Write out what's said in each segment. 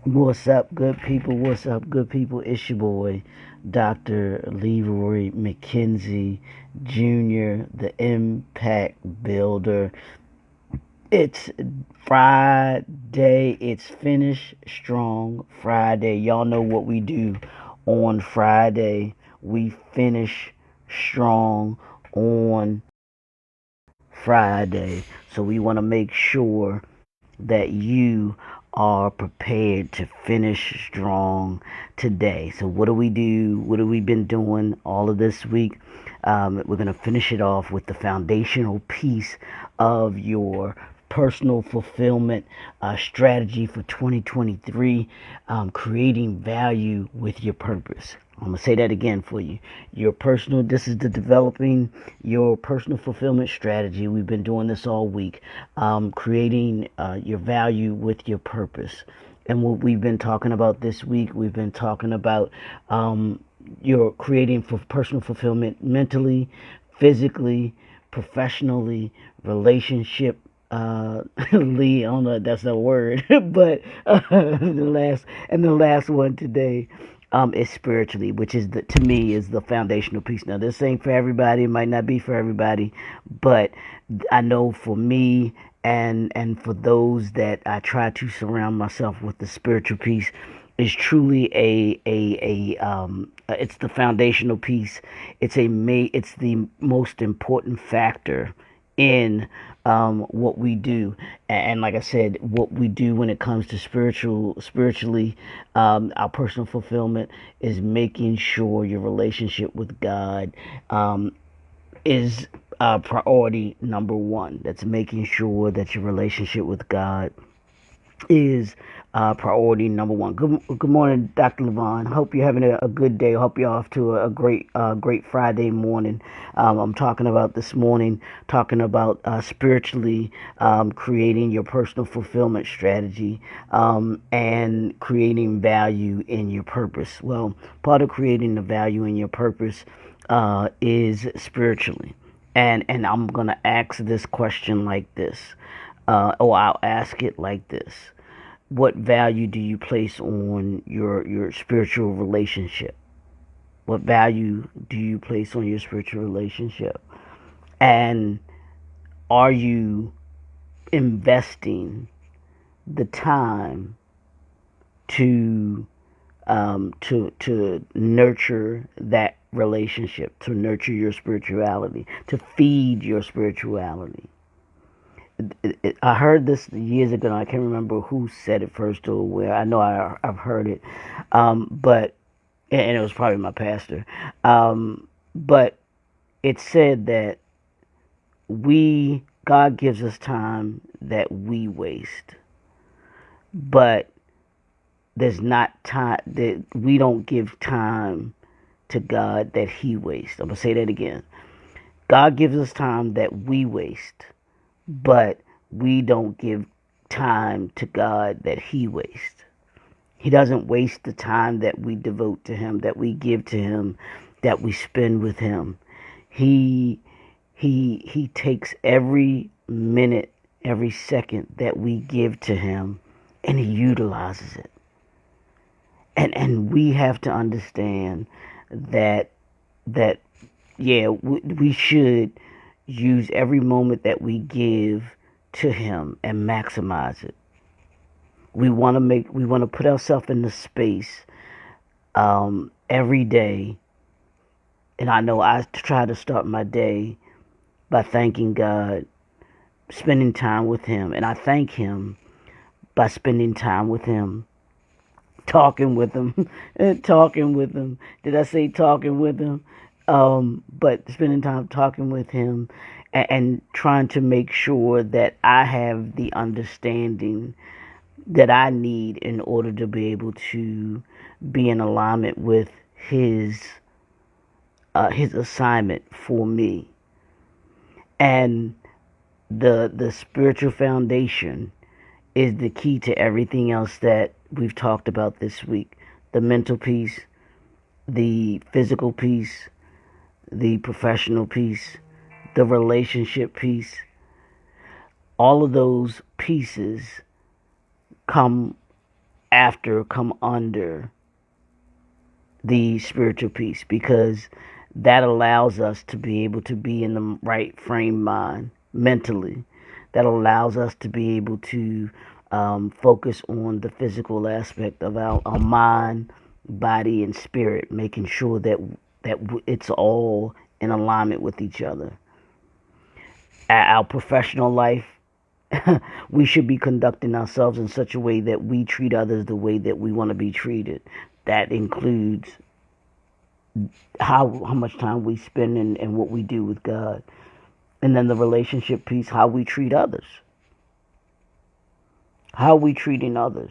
What's up, good people? What's up, good people? It's your boy, Dr. Leroy McKenzie Jr., the Impact Builder. It's Friday. It's Finish Strong Friday. Y'all know what we do on Friday. We finish strong on Friday. So we want to make sure that you are prepared to finish strong today. So, what do we do? What have we been doing all of this week? We're going to finish it off with the foundational piece of your personal fulfillment strategy for 2023, creating value with your purpose. I'm going to say that again for you. This is the developing your personal fulfillment strategy. We've been doing this all week, creating your value with your purpose. And what we've been talking about this week, we've been talking about your creating for personal fulfillment mentally, physically, professionally, relationship. Lee, I don't know if that's the word, but the last one today is spiritually, which is to me is the foundational piece. Now, this ain't for everybody. It might not be for everybody, but I know for me and for those that I try to surround myself with, the spiritual piece is truly it's the foundational piece. It's the most important factor in what we do, and like I said, what we do when it comes to spiritually, our personal fulfillment is making sure your relationship with God is priority number one. That's making sure that your relationship with God is priority number one. Good morning, Dr. Levon. Hope you're having a good day. Hope you're off to a great Friday morning. I'm talking about this morning, talking about spiritually creating your personal fulfillment strategy and creating value in your purpose. Well, part of creating the value in your purpose is spiritually. And I'm gonna ask this question like this, or I'll ask it like this: what value do you place on your spiritual relationship? What value do you place on your spiritual relationship? And are you investing the time to to nurture that relationship, to nurture your spirituality, to feed your spirituality? I heard this years ago. I can't remember who said it first or where. I know I've heard it, but and it was probably my pastor. But it said that God gives us time that we waste, but there's not time that we don't give time to God that He wastes. I'm gonna say that again. God gives us time that we waste, but we don't give time to God that He wastes. He doesn't waste the time that we devote to Him, that we give to Him, that we spend with Him. He he takes every minute, every second that we give to Him, and He utilizes it. And we have to understand that that yeah, we should use every moment that we give to Him and maximize it. We want to put ourselves in the space every day. And I know I try to start my day by thanking God, spending time with Him, and I thank Him by spending time with Him, talking with Him, talking with Him. Did I say talking with Him? But spending time talking with Him and trying to make sure that I have the understanding that I need in order to be able to be in alignment with His assignment for me. And the spiritual foundation is the key to everything else that we've talked about this week: the mental piece, the physical piece, the professional piece, the relationship piece. All of those pieces come after come under the spiritual peace, because that allows us to be able to be in the right frame mind mentally. That allows us to be able to focus on the physical aspect of our mind, body, and spirit, making sure that it's all in alignment with each other. Our professional life, we should be conducting ourselves in such a way that we treat others the way that we want to be treated. That includes how much time we spend and what we do with God. And then the relationship piece, how we treat others. How we treating others,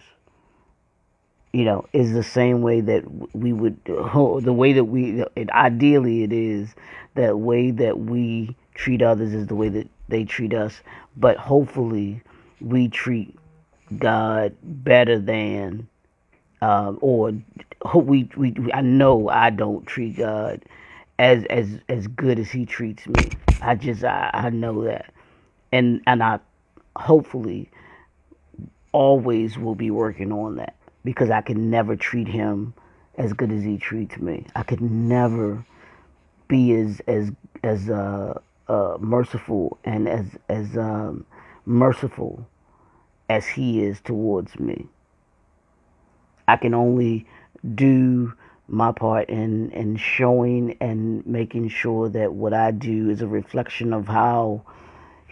is the same way that we would, the way that ideally it is, that way that we treat others is the way that they treat us. But hopefully we treat God better than, or I know I don't treat God as good as he treats me. I know that. And I hopefully always will be working on that, because I can never treat him as good as he treats me. I could never be as merciful and as merciful as he is towards me. I can only do my part in showing and making sure that what I do is a reflection of how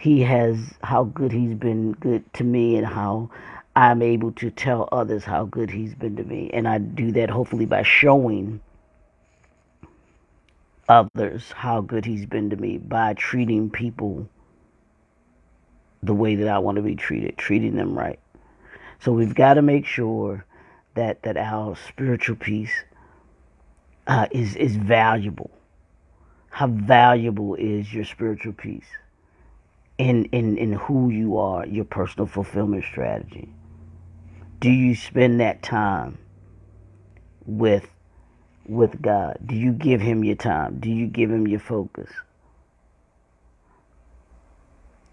good he's been good to me, and how I'm able to tell others how good he's been to me. And I do that hopefully by showing others how good he's been to me, by treating people the way that I want to be treated, treating them right. So we've got to make sure that our spiritual peace is valuable. How valuable is your spiritual peace in who you are, your personal fulfillment strategy? Do you spend that time with God? Do you give him your time? Do you give him your focus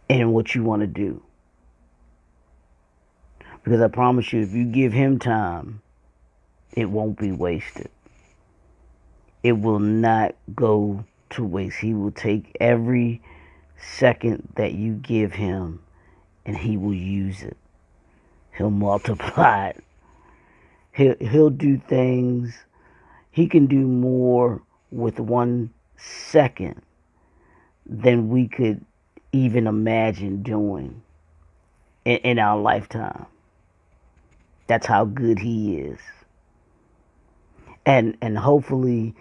in what you want to do? Because I promise you, if you give him time, it won't be wasted. It will not go to waste. He will take every second that you give him and he will use it. He'll multiply it. He'll do things. He can do more with 1 second than we could even imagine doing in our lifetime. That's how good he is. And hopefully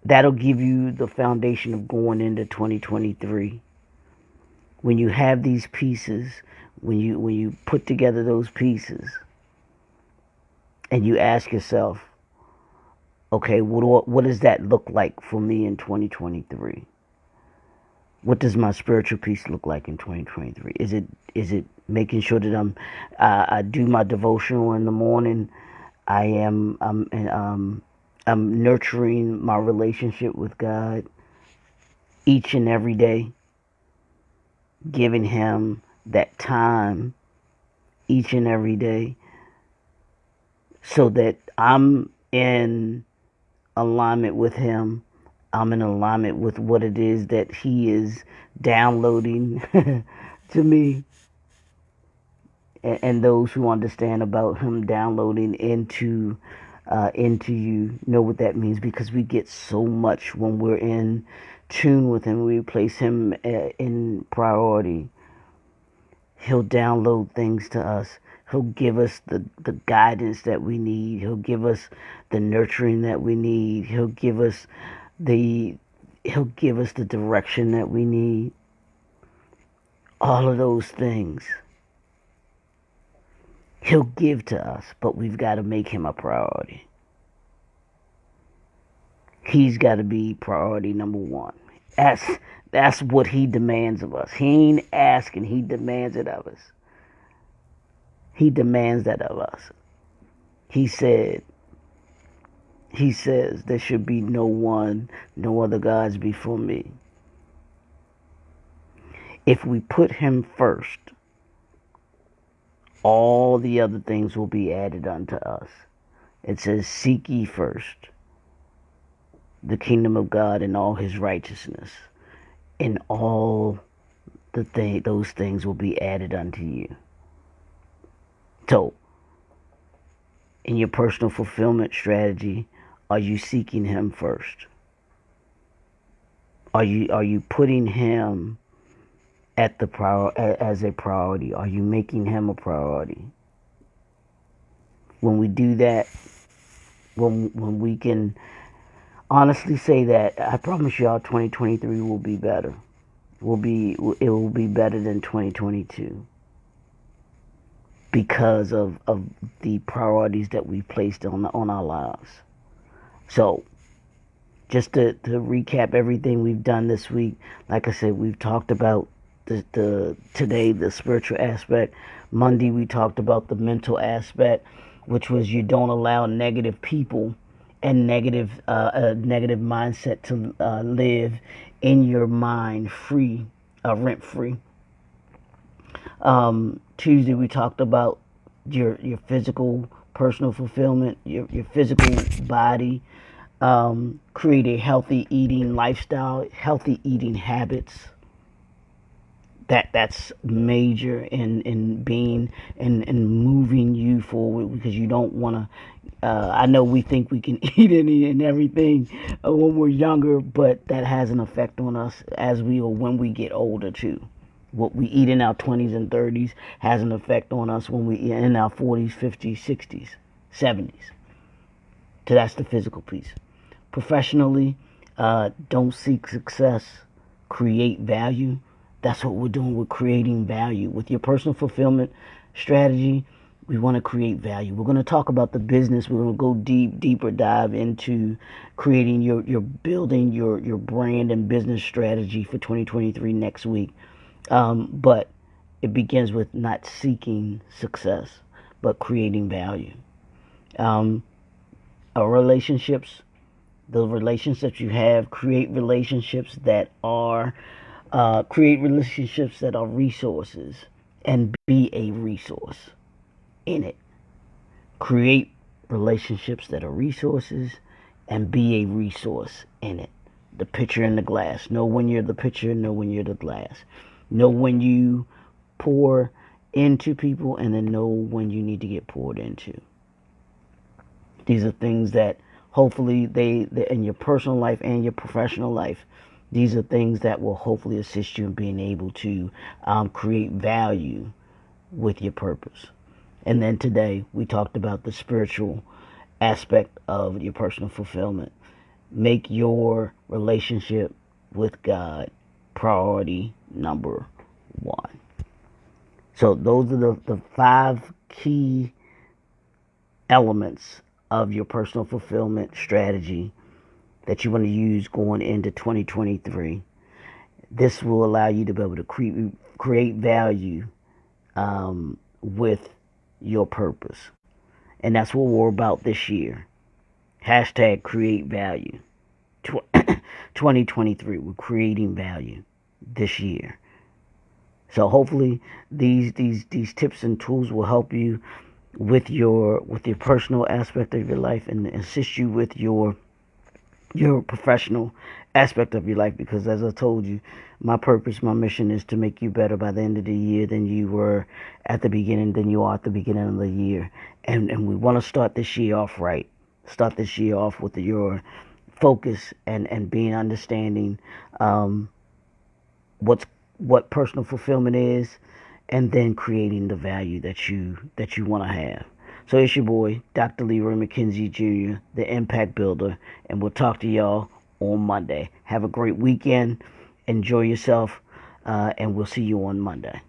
that'll give you the foundation of going into 2023. When you have these pieces, when you put together those pieces, and you ask yourself, okay, what does that look like for me in 2023? What does my spiritual peace look like in 2023? Is it making sure that I do my devotional in the morning? I'm nurturing my relationship with God each and every day, giving him that time each and every day, so that I'm in alignment with him. I'm in alignment with what it is that he is downloading to me, and those who understand about him downloading into you know what that means, because we get so much when we're in tune with him. We place him in priority. He'll download things to us. He'll give us the guidance that we need. He'll give us the nurturing that we need. He'll give us the direction that we need. All of those things he'll give to us, but we've got to make him a priority. He's got to be priority number one. That's what he demands of us. He ain't asking, he demands it of us. He demands that of us. He says there should be no other gods before me. If we put him first, all the other things will be added unto us. It says, seek ye first the kingdom of God and all his righteousness, and all those things will be added unto you. So, in your personal fulfillment strategy, are you seeking him first? Are you putting him at as a priority? Are you making him a priority? When we do that, when we can honestly say that, I promise y'all 2023 will be better. It will be better than 2022 because of the priorities that we placed on our lives. So, just to recap everything we've done this week, like I said, we've talked about today the spiritual aspect. Monday we talked about the mental aspect, which was you don't allow negative people and negative mindset to live in your mind rent free. Tuesday we talked about your physical personal fulfillment, your physical body. Create a healthy eating lifestyle, healthy eating habits. That's major in being and moving you forward, because you don't want to. I know we think we can eat any and everything when we're younger, but that has an effect on us when we get older too. What we eat in our 20s and 30s has an effect on us when we eat in our 40s, 50s, 60s, 70s. So that's the physical piece. Professionally, don't seek success, create value. That's what we're doing. We're creating value. With your personal fulfillment strategy, we want to create value. We're going to talk about the business. We're going to go deeper dive into creating building your brand and business strategy for 2023 next week. But it begins with not seeking success, but creating value. Our relationships, the relationships you have, create relationships that are resources, and be a resource in it. Create relationships that are resources and be a resource in it. The pitcher and the glass. Know when you're the pitcher, know when you're the glass. Know when you pour into people, and then know when you need to get poured into. These are things that hopefully they in your personal life and your professional life, these are things that will hopefully assist you in being able to create value with your purpose. And then today we talked about the spiritual aspect of your personal fulfillment. Make your relationship with God priority number one. So those are the 5 key elements of your personal fulfillment strategy that you want to use going into 2023. This will allow you to be able to create value with your purpose. And that's what we're about this year. Hashtag create value. 2023, we're creating value this year. So hopefully these tips and tools will help you with your personal aspect of your life, and assist you with your professional aspect of your life, because as I told you, my purpose, my mission is to make you better by the end of the year than you were at the beginning, than you are at the beginning of the year. And we want to start this year off right. Start this year off with your focus and being understanding what personal fulfillment is, and then creating the value that you want to have. So it's your boy, Dr. Leroy McKenzie Jr., the Impact Builder, and we'll talk to y'all on Monday. Have a great weekend. Enjoy yourself, and we'll see you on Monday.